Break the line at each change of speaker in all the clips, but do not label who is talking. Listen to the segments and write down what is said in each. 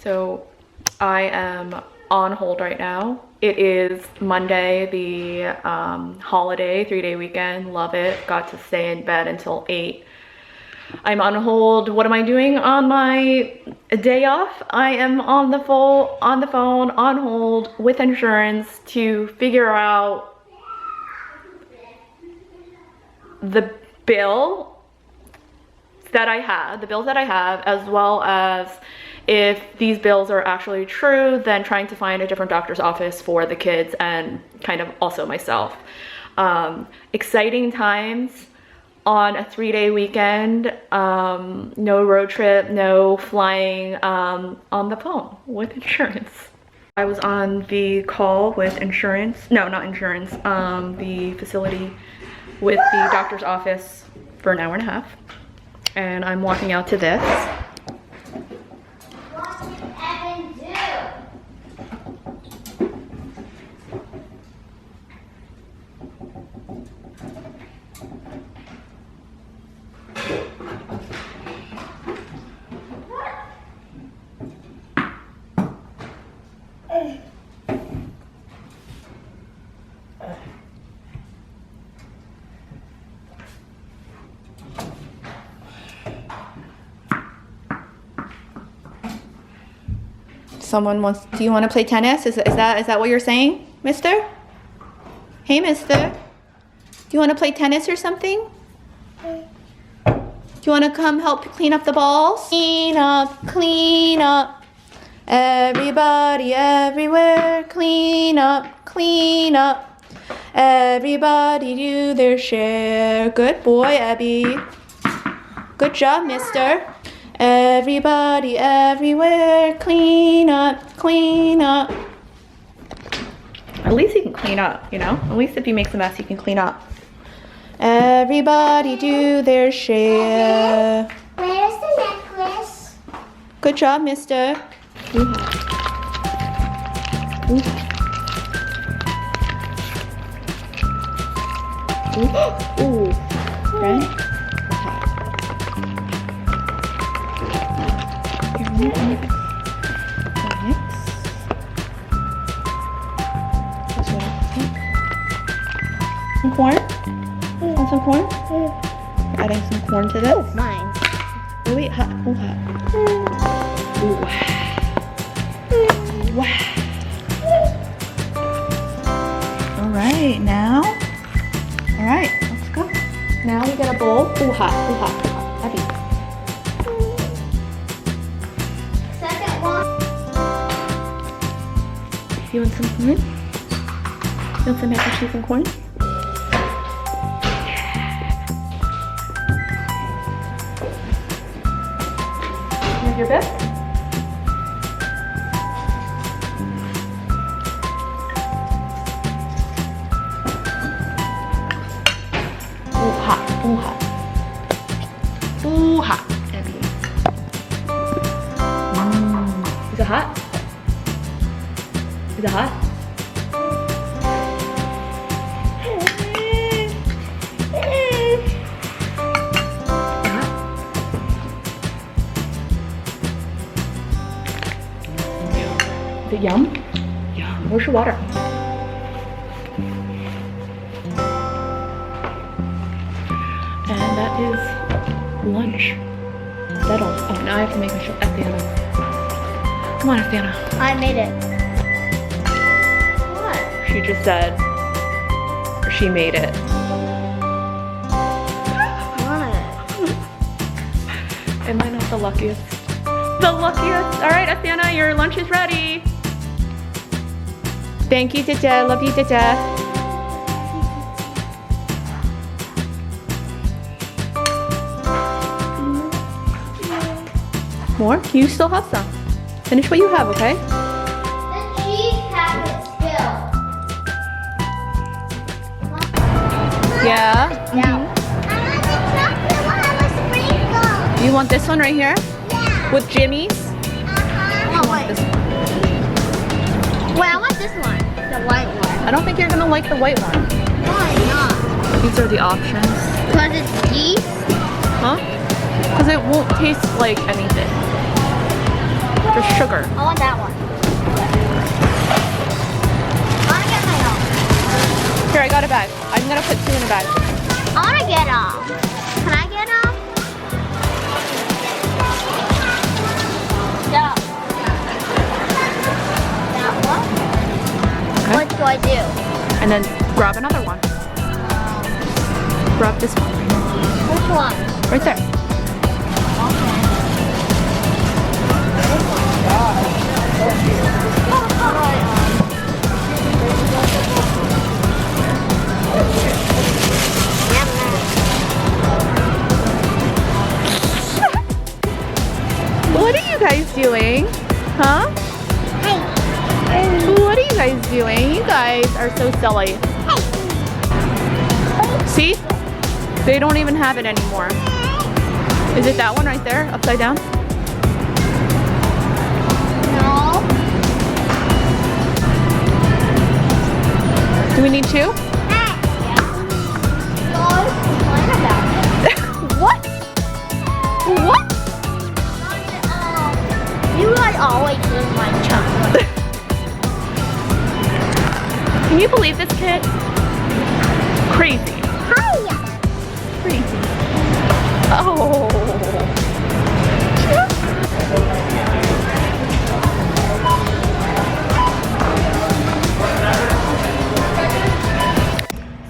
So I am on hold right now. It is Monday, the holiday, 3-day weekend. Love it. Got to stay in bed until 8. I'm on hold. What am I doing on my day off? I am on the phone, on hold with insurance to figure out the bills that I have, as well as if these bills are actually true, then trying to find a different doctor's office for the kids and kind of also myself. Exciting times on a 3-day weekend. No road trip, no flying, on the phone with insurance. I was on the call with insurance, no, not insurance, the facility with the doctor's office for an hour and a half. And I'm walking out to this.
What did Evan do?
Someone wants, do you want to play tennis? Is that what you're saying, mister? Hey, mister. Do you want to play tennis or something? Do you want to come help clean up the balls? Clean up, clean up. Everybody, everywhere, clean up, clean up. Everybody do their share. Good boy, Abby. Good job, mister. Everybody, everywhere, clean up, clean up. At least he can clean up, you know? At least if he makes a mess, he can clean up. Everybody do their share.
Where's the necklace?
Good job, mister. Ooh. Ooh. Ooh. Right? Some corn? Want some corn? We're adding some corn to this.
Oh, mine.
Oh, wait, hot. Oh, hot. Ooh. Wow. All right, now. All right, let's go. Now we get a bowl. Ooh, hot. Ooh, hot. Ooh, hot. Heavy.
Second one.
You want some corn? You want some mac and cheese and corn? You have your bit? Ooh, hot. Ooh, hot. Ooh, hot. Abby. Is it hot? Is it hot? Is it yum? Yum. Where's your water? And that is lunch. Settled. Oh, now I have to make my show. Athena. Come on, Athena.
I made it. What?
She just said she made it.
What?
Am I not the luckiest? The luckiest. All right, Athena, your lunch is ready. Thank you, Tita. Love you, Tita. More? You still have some. Finish what you have, okay?
The cheese packet spilled.
Yeah.
Yeah. I want the chocolate one with sprinkles.
You want this one right here?
Yeah.
With Jimmy's?
Oh, wait.
This one.
Wait, I want this one. The white one.
I don't think you're gonna like the white one.
Why not?
These are the options.
Because it's yeast?
Huh? Because it won't taste like anything.
Wait,
just sugar.
I want that one. I want to get my own.
Here, I got a bag. I'm gonna put 2 in a bag.
I want to get them. Can I get them? Yeah. That one?
Okay.
What do I do?
And then grab another one. Grab this one.
Which one?
Right there. What are you guys doing? Huh? What are you guys doing? You guys are so silly. See? They don't even have it anymore. Is it that one right there, upside down?
No.
Do we need 2? What? What?
You guys always eat my chocolate.
Can you believe this kid? Crazy.
Hiya.
Crazy. Oh.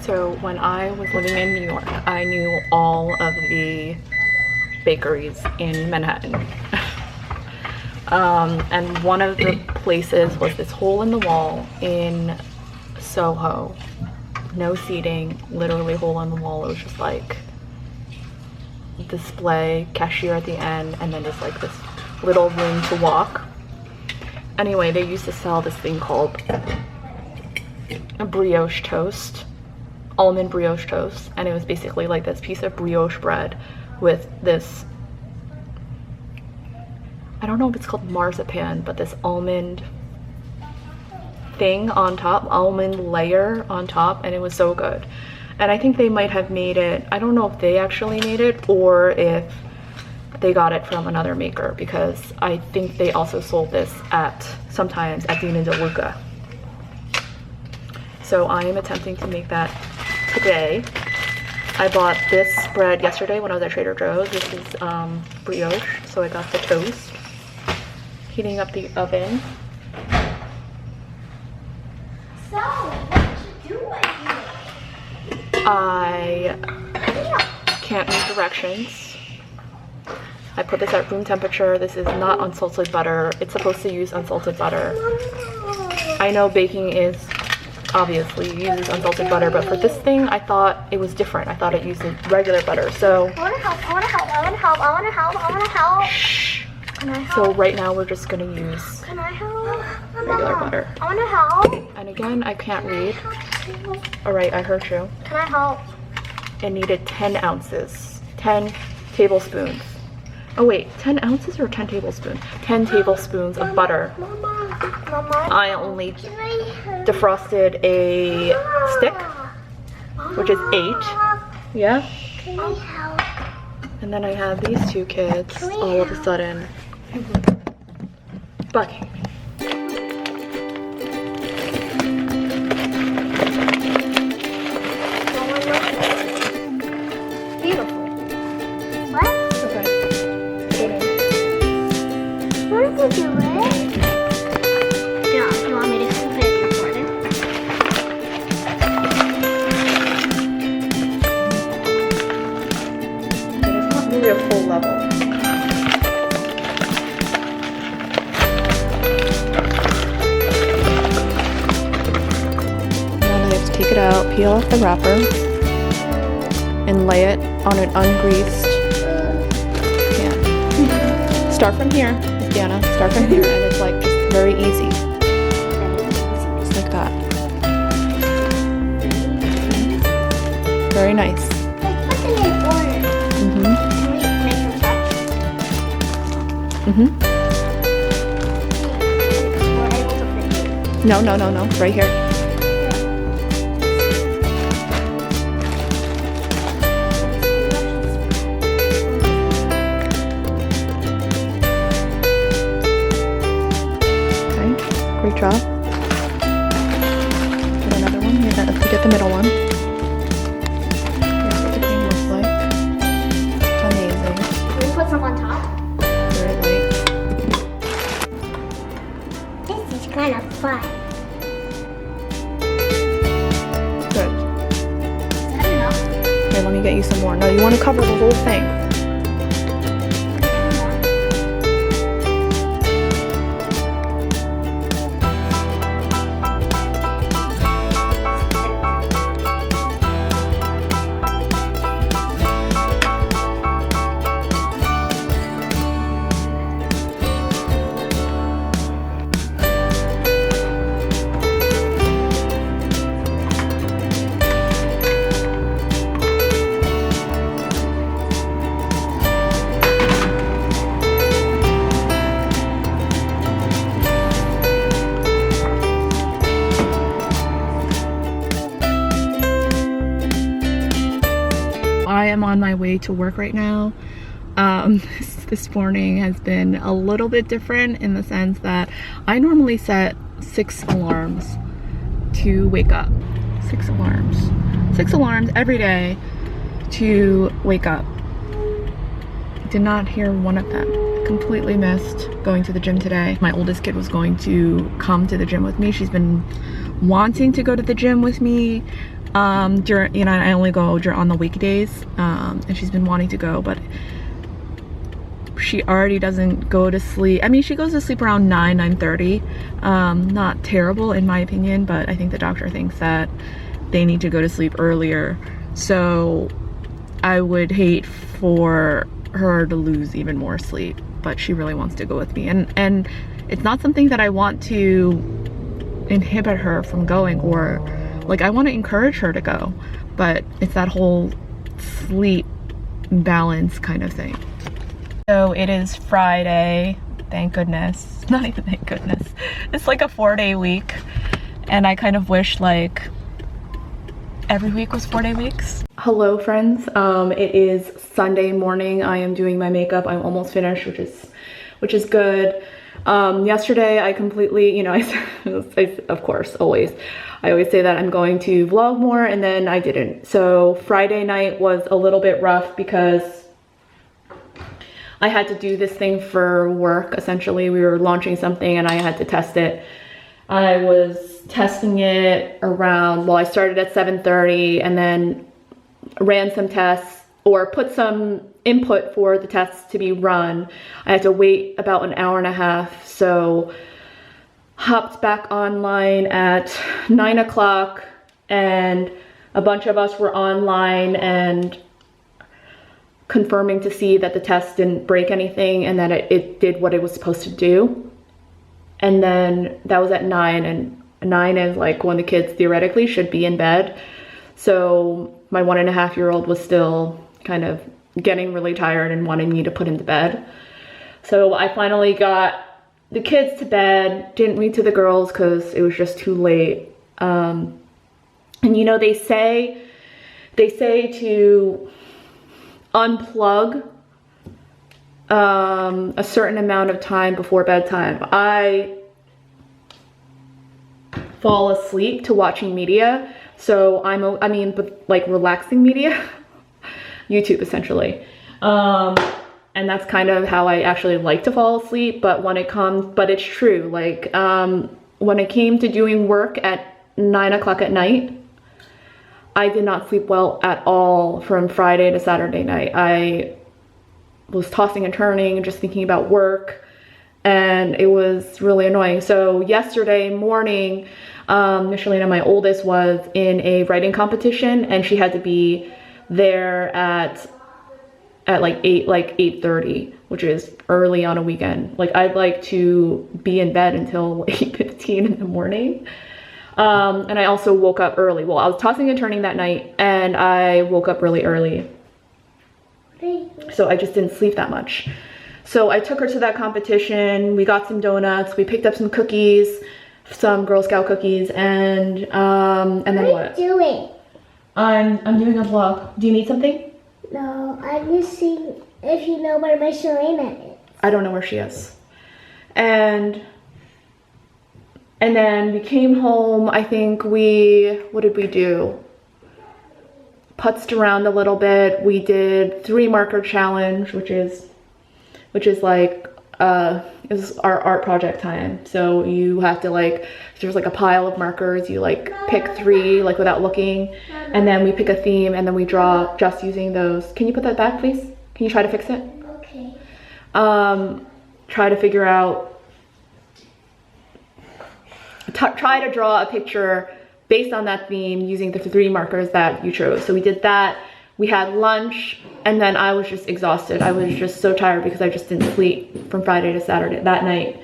So when I was living in New York, I knew all of the bakeries in Manhattan. And one of the places was this hole in the wall in Soho. No seating, literally hole in the wall. It was just like display, cashier at the end, and then just like this little room to walk. Anyway, they used to sell this thing called a brioche toast, almond brioche toast, and it was basically like this piece of brioche bread with this, I don't know if it's called marzipan, but this almond thing on top, almond layer on top, and it was so good. And I think they might have made it, I don't know if they actually made it or if they got it from another maker, because I think they also sold this at sometimes at Dean & DeLuca. So I am attempting to make that today. I bought this bread yesterday when I was at Trader Joe's. This is brioche, so I got the toast. Heating up the oven.
So, what you doing?
I can't read directions. I put this at room temperature. This is not unsalted butter. It's supposed to use unsalted butter. I know baking is obviously uses unsalted butter, but for this thing I thought it was different. I thought it used regular butter. So
I want to help, I want to help, I want to help, I want to help, I want to help.
shh.
Can I help?
So right now we're just gonna use
Can I help?
regular butter.
I want to help.
And again, I can't read. All right, I heard you.
Can I help?
It needed 10 ounces, 10 tablespoons. Oh wait, 10 ounces or 10 tablespoons? 10 tablespoons of butter.
Mama,
I only
can I
defrosted a stick, which is 8. Yeah?
Can I help?
And then I have these two kids all of a sudden bugging.
Beautiful. What?
Okay.
What did you do it? Yeah, you want me to finish recording?
It's not really a full level. Now I have to take it out, peel off the wrapper, and lay it on an ungreased pan. Start from here, Miss Diana. Start from here, and it's like just very easy. Just like that. Very nice.
Like, what's in the order?
Mm-hmm.
Can we make them touch?
Mm-hmm.
We're able to fit it.
No, no, no, no. Right here. Great job. Get another one. Get the middle one. Here's what the cream looks like. Amazing.
Can we put some on top?
Very light.
This is kind of fun.
Good.
Is that enough?
Here, let me get you some more. No, you want to cover the whole thing. I am on my way to work right now. This morning has been a little bit different in the sense that I normally set 6 alarms to wake up. 6 alarms. 6 alarms every day to wake up. Did not hear one of them. Completely missed going to the gym today. My oldest kid was going to come to the gym with me. She's been wanting to go to the gym with me. During, you know, I only go on the weekdays, and she's been wanting to go, but she already doesn't go to sleep. I mean, she goes to sleep around 9:30. Not terrible in my opinion, but I think the doctor thinks that they need to go to sleep earlier. So I would hate for her to lose even more sleep, but she really wants to go with me, and it's not something that I want to inhibit her from going, or like, I want to encourage her to go, but it's that whole sleep balance kind of thing. So it is Friday, thank goodness. Not even thank goodness. It's like a 4-day week, and I kind of wish like every week was 4-day weeks. Hello friends, it is Sunday morning. I am doing my makeup. I'm almost finished, which is good. Yesterday I completely, you know, I of course I always say that I'm going to vlog more, and then I didn't. So Friday night was a little bit rough because I had to do this thing for work. Essentially, we were launching something and I had to test it. I was testing it around, well, I started at 7:30 and then ran some tests, or put some input for the tests to be run. I had to wait about an hour and a half, so hopped back online at 9 o'clock, and a bunch of us were online and confirming to see that the test didn't break anything and that it did what it was supposed to do. And then that was at 9, and 9 is like when the kids theoretically should be in bed. So my 1.5-year-old was still kind of getting really tired and wanting me to put him to bed. So I finally got the kids to bed, didn't read to the girls because it was just too late. And you know, they say to unplug a certain amount of time before bedtime. I fall asleep to watching media, so I mean, but like relaxing media, YouTube essentially. And that's kind of how I actually like to fall asleep. But but it's true, like when it came to doing work at 9 o'clock at night, I did not sleep well at all from Friday to Saturday night. I was tossing and turning, just thinking about work, and it was really annoying. So yesterday morning, Michelina, my oldest, was in a writing competition, and she had to be there at like 8:30, which is early on a weekend. Like, I'd like to be in bed until 8:15 in the morning. And I also woke up early. Well, I was tossing and turning that night, and I woke up really early. So I just didn't sleep that much. So I took her to that competition. We got some donuts. We picked up some cookies, some Girl Scout cookies, and then what?
What are you doing?
I'm doing a vlog. Do you need something?
No, I'm just seeing if you know where Michelina is.
I don't know where she is. And And then we came home. I think what did we do? Putzed around a little bit. We did 3 marker challenge, which is like, is our art project time. So you have to like, there's like a pile of markers, you like pick 3 like without looking, and then we pick a theme and then we draw just using those. Can you put that back, please? Can you try to fix it?
Okay.
Try to figure out, try to draw a picture based on that theme using the 3 markers that you chose. So we did that. We had lunch, and then I was just exhausted. I was just so tired because I just didn't sleep from Friday to Saturday that night.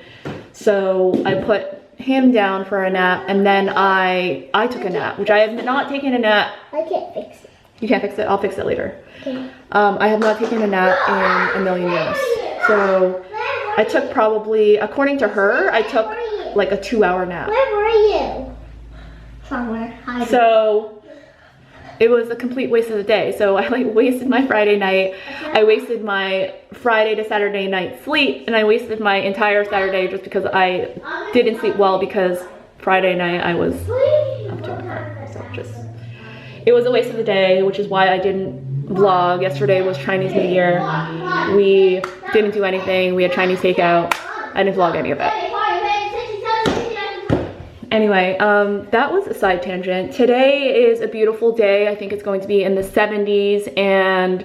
So I put him down for a nap, and then I took a nap, which I have not taken a nap.
I can't fix it.
You can't fix it? I'll fix it later.
Okay.
I have not taken a nap in a million years. So I took probably, according to her, I took like a 2-hour nap.
Where were you? Somewhere. Hiding.
So it was a complete waste of the day. So I like wasted my Friday night. I wasted my Friday to Saturday night sleep, and I wasted my entire Saturday just because I didn't sleep well because Friday night I was up to my heart. So it was a waste of the day, which is why I didn't vlog. Yesterday was Chinese New Year. We didn't do anything. We had Chinese takeout. I didn't vlog any of it. Anyway, that was a side tangent. Today is a beautiful day. I think it's going to be in the 70s, and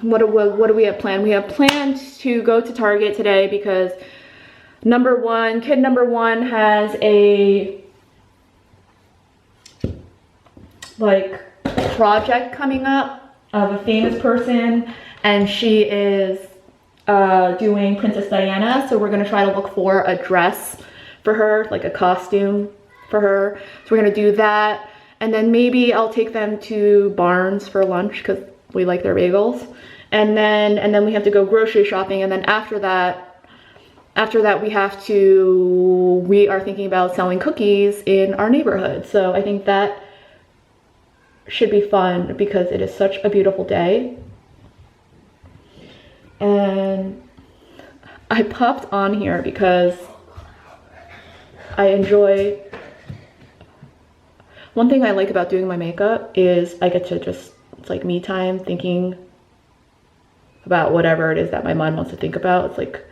what do we have planned? We have planned to go to Target today because kid number one has a like project coming up of a famous person, and she is doing Princess Diana. So we're gonna try to look for a dress for her, like a costume for her. So we're gonna do that, and then maybe I'll take them to Barnes for lunch because we like their bagels, and then we have to go grocery shopping, and then after that we are thinking about selling cookies in our neighborhood. So I think that should be fun because it is such a beautiful day. And I popped on here because I enjoy, one thing I like about doing my makeup is I get to just, it's like me time thinking about whatever it is that my mind wants to think about. It's like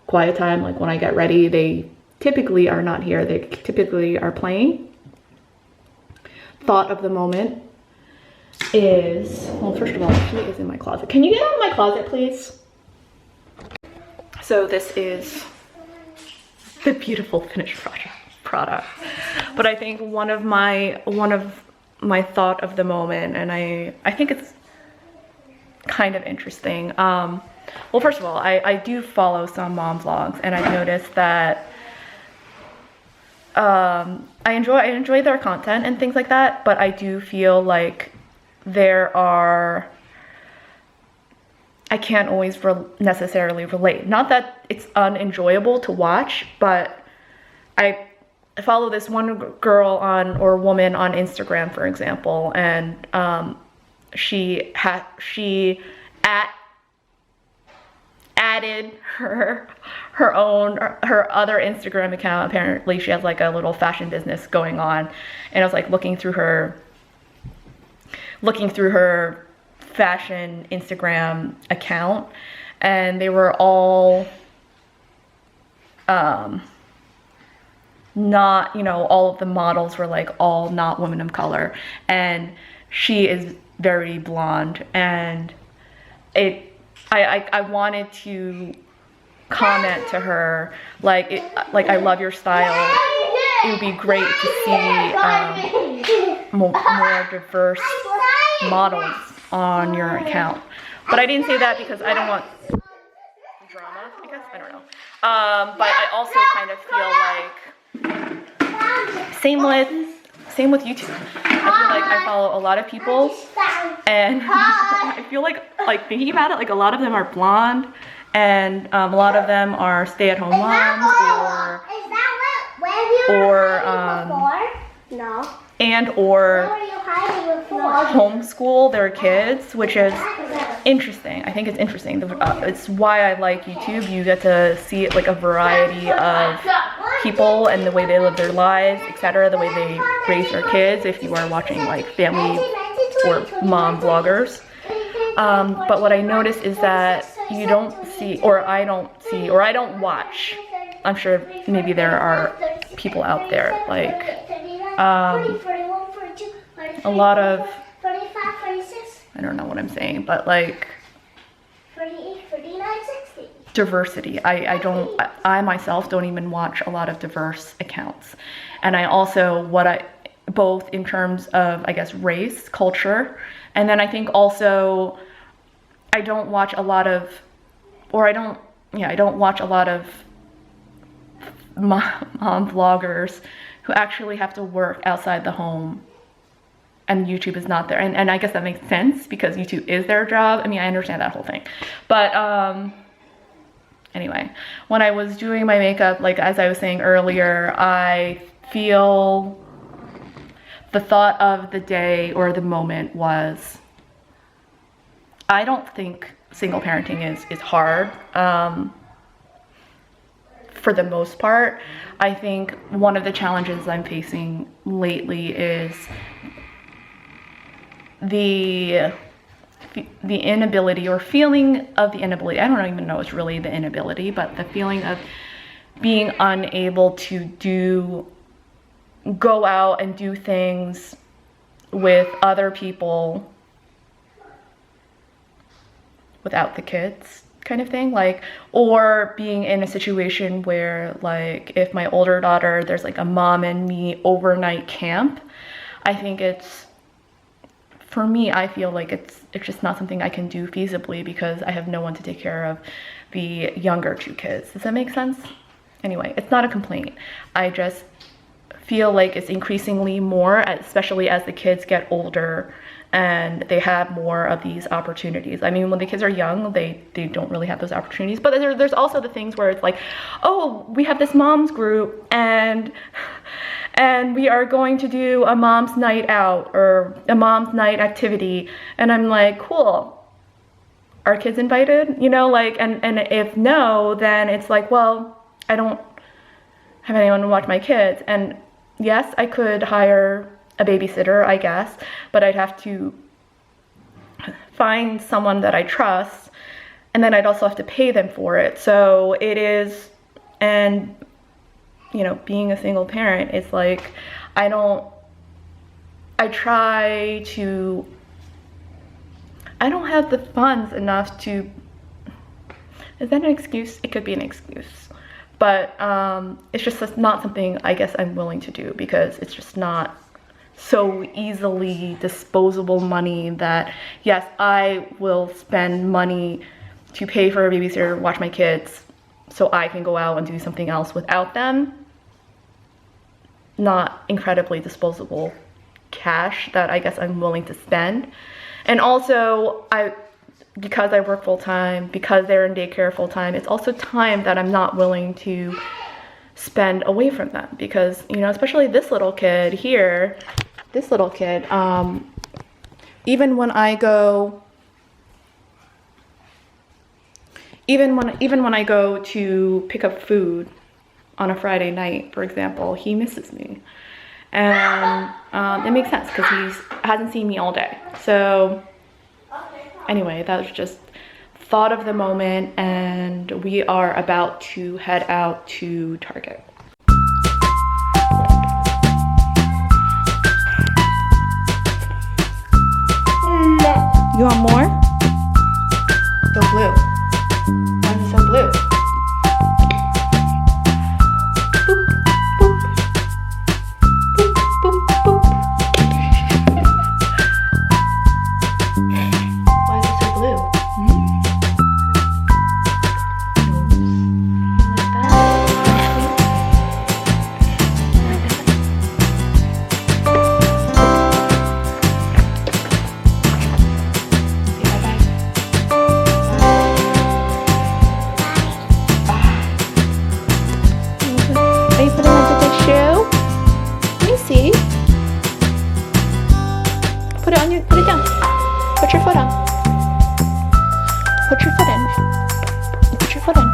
quiet time. Like when I get ready, they typically are not here. They typically are playing. Thought of the moment is, well, first of all, she is in my closet. Can you get out of my closet, please? So this is the beautiful finished product. But I think one of my thought of the moment, and I think it's kind of interesting. Well, first of all, I do follow some mom vlogs, and I've noticed that I enjoy their content and things like that, but I do feel like I can't always necessarily relate. Not that it's unenjoyable to watch, but I follow this one girl woman on Instagram, for example, and she added her other Instagram account. Apparently she has like a little fashion business going on, and I was like looking through her fashion Instagram account, and they were all not, all of the models were like all not women of color, and she is very blonde, and I wanted to comment to her like I love your style. It would be great to see more diverse models on your account. But I didn't say that because I don't want drama, I guess, I don't know. But I also kind of feel like same with YouTube. I feel like I follow a lot of people, and I feel like thinking about it, like a lot of them are blonde, and a lot of them are stay-at-home moms or homeschool their kids, which is interesting. I think it's interesting. It's why I like YouTube. You get to see like a variety of
people and the way they live their lives, etc., the way they raise their kids, if you are watching like family or mom vloggers. But what I notice is that you don't see, or I don't see, or I don't watch. I'm sure maybe there are people out there, like a lot of, I don't know what I'm saying, but like diversity. I myself don't even watch a lot of diverse accounts. And I also, both in terms of, I guess, race, culture, and then I think also I don't watch a lot of, or I don't watch a lot of mom vloggers who actually have to work outside the home and YouTube is not there. And I guess that makes sense because YouTube is their job. I mean, I understand that whole thing. But anyway, when I was doing my makeup, like as I was saying earlier, I feel the thought of the day or the moment was, I don't think single parenting is hard. For the most part, I think one of the challenges I'm facing lately is the inability or feeling of the inability. I don't even know it's really the inability, but the feeling of being unable to go out and do things with other people without the kids, kind of thing, like, or being in a situation where, like, if my older daughter, there's like a mom and me overnight camp, I think it's, for me, I feel like it's just not something I can do feasibly because I have no one to take care of the younger two kids. Does that make sense? Anyway, it's not a complaint. I just feel like it's increasingly more, especially as the kids get older and they have more of these opportunities. I mean, when the kids are young, they don't really have those opportunities. But there's also the things where it's like, oh, we have this mom's group and we are going to do a mom's night out or a mom's night activity. And I'm like, cool. Are kids invited? You know, like, and if no, then it's like, well, I don't have anyone to watch my kids. And yes, I could hire a babysitter, I guess, but I'd have to find someone that I trust, and then I'd also have to pay them for it. So it is, and you know, being a single parent, it's like, I don't have the funds enough to, is that an excuse? It could be an excuse. But it's just not something I guess I'm willing to do because it's just not so easily disposable money that, yes, I will spend money to pay for a babysitter, watch my kids, so I can go out and do something else without them. Not incredibly disposable cash that I guess I'm willing to spend. And also, because I work full-time, because they're in daycare full-time, it's also time that I'm not willing to spend away from them because, you know, especially this little kid here, even when I go to pick up food on a Friday night, for example, he misses me. And it makes sense because he hasn't seen me all day. So anyway, that was just thought of the moment, and we are about to head out to Target. You want more? So blue. Why is it so blue? Boop, boop. Boop, boop, boop. Why is it so blue? Like that. Are you putting on the shoe? Let me see. Put it down. Put your foot on. Put your foot in. Put your foot in.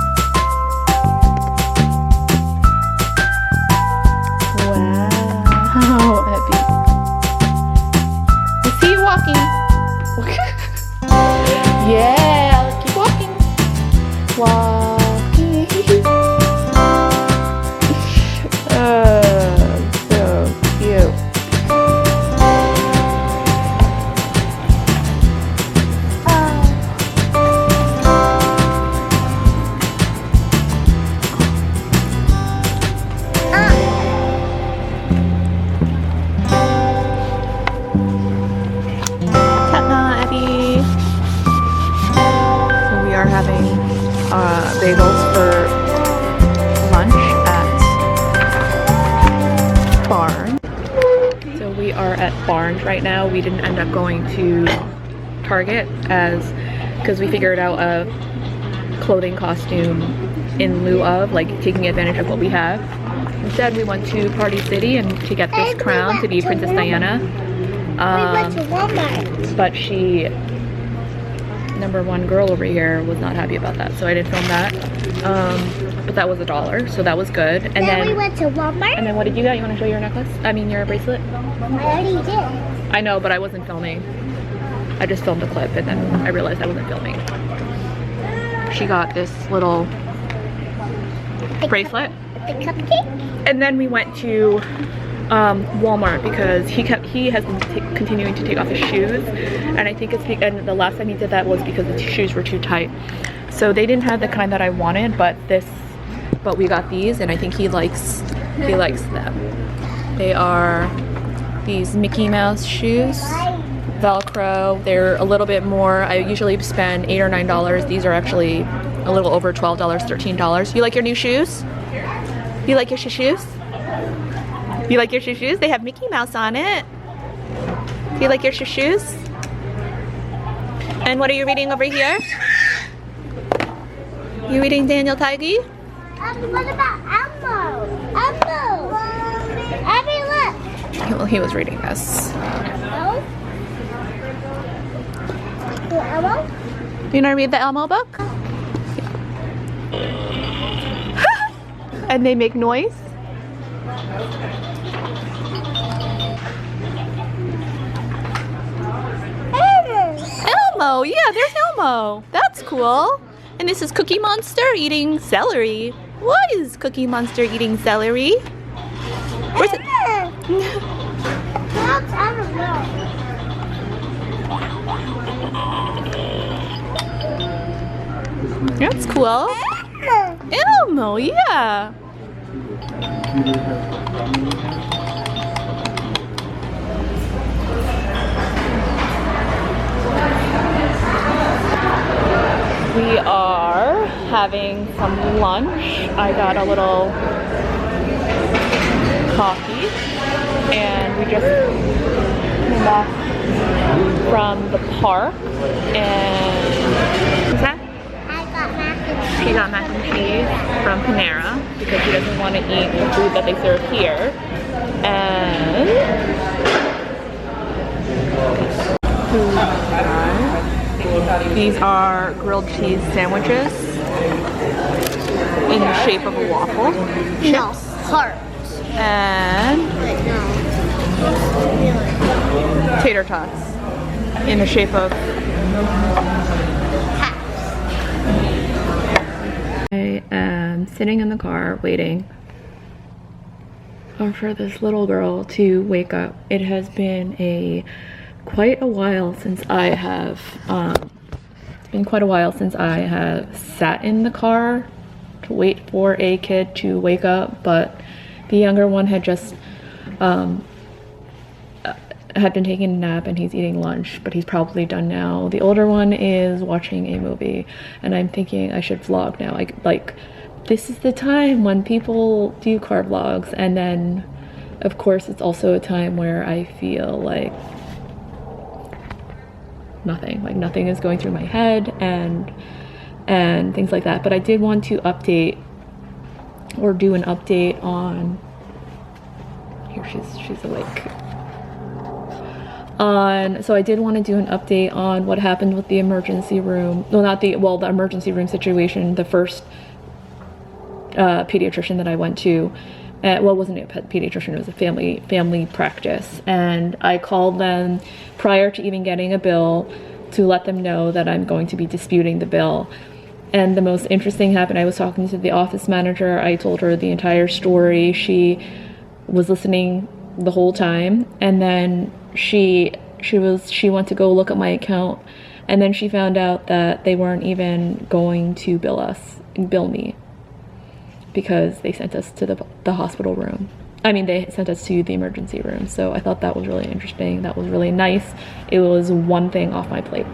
Barnes right now. We didn't end up going to Target because we figured out a clothing costume in lieu of like taking advantage of what we have. Instead, we went to Party City and to get this crown to be Princess Diana.
We went to Walmart.
But she, number one girl over here, was not happy about that, so I didn't film that. But that was $1, so that was good. And then
we went to Walmart.
And then what did you get? You want to show your necklace? I mean your bracelet?
I already did.
I know, but I wasn't filming. I just filmed a clip and then I realized I wasn't filming. She got this little bracelet.
The cupcake.
And then we went to Walmart because he has been continuing to take off his shoes, and I think it's and the last time he did that was because the shoes were too tight. So they didn't have the kind that I wanted, but we got these, and I think he likes them. They are these Mickey Mouse shoes, Velcro. They're a little bit more. I usually spend $8 or $9. These are actually a little over $12, $13. You like your new shoes? You like your shoes? You like your shoes? They have Mickey Mouse on it. Do you like your shoes? And what are you reading over here? You reading Daniel Tigey?
What about Elmo? Elmo! Abby, look!
Well, he was reading this.
Elmo? Elmo?
You wanna read the Elmo book? And they make noise? Elmo, yeah, there's Elmo. That's cool. And this is Cookie Monster eating celery. Why is Cookie Monster eating celery? Where's it?
I don't know.
That's cool. Elmo, yeah. We are having some lunch. I got a little coffee, and we just came back from the park. And what's that? She got mac and cheese from Panera because she doesn't want to eat the food that they serve here. And these are grilled cheese sandwiches in the shape of a waffle.
No, heart.
And tater tots in the shape of I am sitting in the car waiting for this little girl to wake up. It has been quite a while since I have sat in the car to wait for a kid to wake up, but the younger one had just had been taking a nap and he's eating lunch, but he's probably done now. The older one is watching a movie, and I'm thinking I should vlog now. Like this is the time when people do car vlogs, and then of course it's also a time where I feel like nothing is going through my head and things like that. But I did want to update or do an update on here. She's awake. So I did want to do an update on what happened with the emergency room. Well, the emergency room situation. The first pediatrician that I went to, well, it wasn't a pediatrician, it was a family practice. And I called them prior to even getting a bill to let them know that I'm going to be disputing the bill. And the most interesting happened. I was talking to the office manager. I told her the entire story. She was listening the whole time, and then she went to go look at my account, and then she found out that they weren't even going to bill me because they sent us to the hospital room. I mean, they sent us to the emergency room. So I thought that was really interesting. That was really nice. It was one thing off my plate.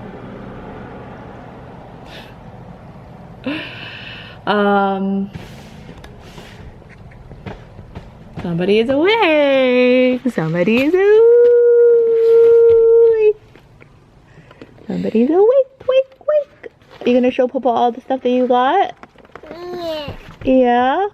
Somebody is awake. Somebody is awake.
Somebody's awake, wake, wake. Are you gonna show Papa all the stuff that you got?
Yeah.
Yeah?